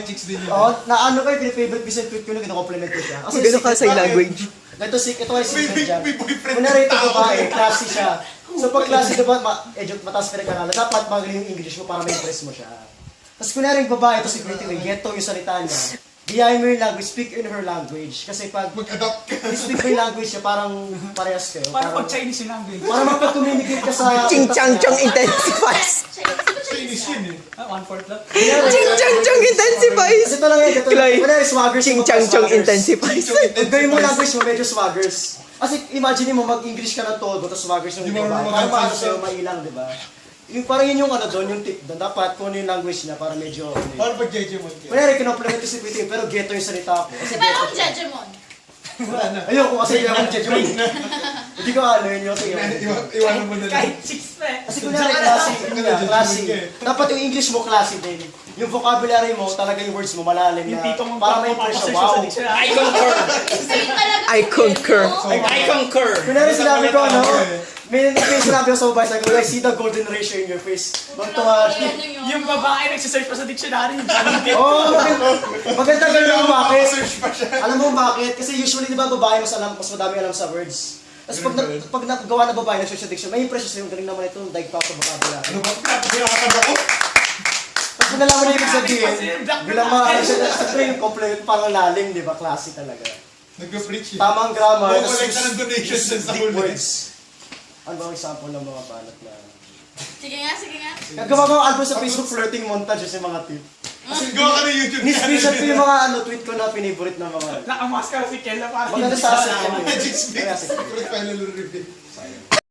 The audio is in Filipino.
Chicks din yun. Oo, na ano kayo, pinafavorite ko sa tweet ko na kino-compliment ko siya. Kasi Magano ka sa language? Ito ay secret dyan. May boyfriend Kung narito babae, classy siya. So pag classy diba, mataas pinag-aralan, dapat magaling yung English mo para ma-impress mo siya. Tapos kung narin babae, ito si Pretty Way, geto yung salita niya. Diyahin mo yung language, speak in her language. Kasi pag Mag-adopt ka. speak mo yung language niya, parang parehas kayo. Parang pag Chinese yung language. Para makapag-communicate ka sa... Ching chang chong intensifies. Chinese yun eh. 1/4 lang. Ching chang chong intensifies. Kasi ito lang yun, ito lang. Clay. Wala yung swaggers. Ching chang chong intensifies. Gawin mo language mo, medyo swaggers. Kasi imagine mo, mag-English ka na todo, tapos swaggers yung Di mo iba. marunong Parang paano mag-English. sa'yo, mailang, di ba? Yung parang yun yung ano doon, yung tip doon. Dapat kung ano yung language niya, para medyo... Paano pag Jejemon ka? Kunyari, kinomplement ko si Pretty, pero ghetto yung salita ko. Kasi Pero ghetto ang siya. Jejemon. Wala na. Ayoko kasi yung akong judgment. Hindi ko ano yun yung tingin. Iwanan mo na lang. Kahit chicks pa eh. Kasi kunyari, classy. Dapat yung English mo, classy din. Yung vocabulary mo, talaga yung words mo, malalim Yung na. tito mong Para may impression, papasearch wow. sa dictionary. I concur. Sa'yo talaga. I concur. I concur. Kunyari sinabi ko, ano, may sinabi ko sa babae, sabi ko, I see the golden ratio in your face. Magtuwa siya. Yung babae nagsisearch pa sa dictionary. Oo, maganda ganun kung bakit. Search pa siya. Alam mo bakit? Kasi usually, di ba, babae mas madami alam sa words. Tapos pag nagawa na babae, nag-search sa dictionary, may impression sa'yo, galing naman ito, daig pa sa vocabulary. Ano ba? Pinakakaba ko? Pag nalaman niya ibig sabihin, Black bilang mga ano siya, sa yung compliment, parang lalim, di ba? Classy talaga. Nag-preach eh. Tamang grammar, Collect ka ng donations sa deep huli. words. Ano ba ang example ng mga banat na... Sige nga, sige nga. Gagawa ko ang album sa Facebook, flirting montage yung mga tip. Gawa ka ng YouTube Ni-screenshot ko yung mga tweet ko na favorite na mga... Nakamaskara si Kella para Maganda sa asin. Magic Kaya Speaks. sige. Final review.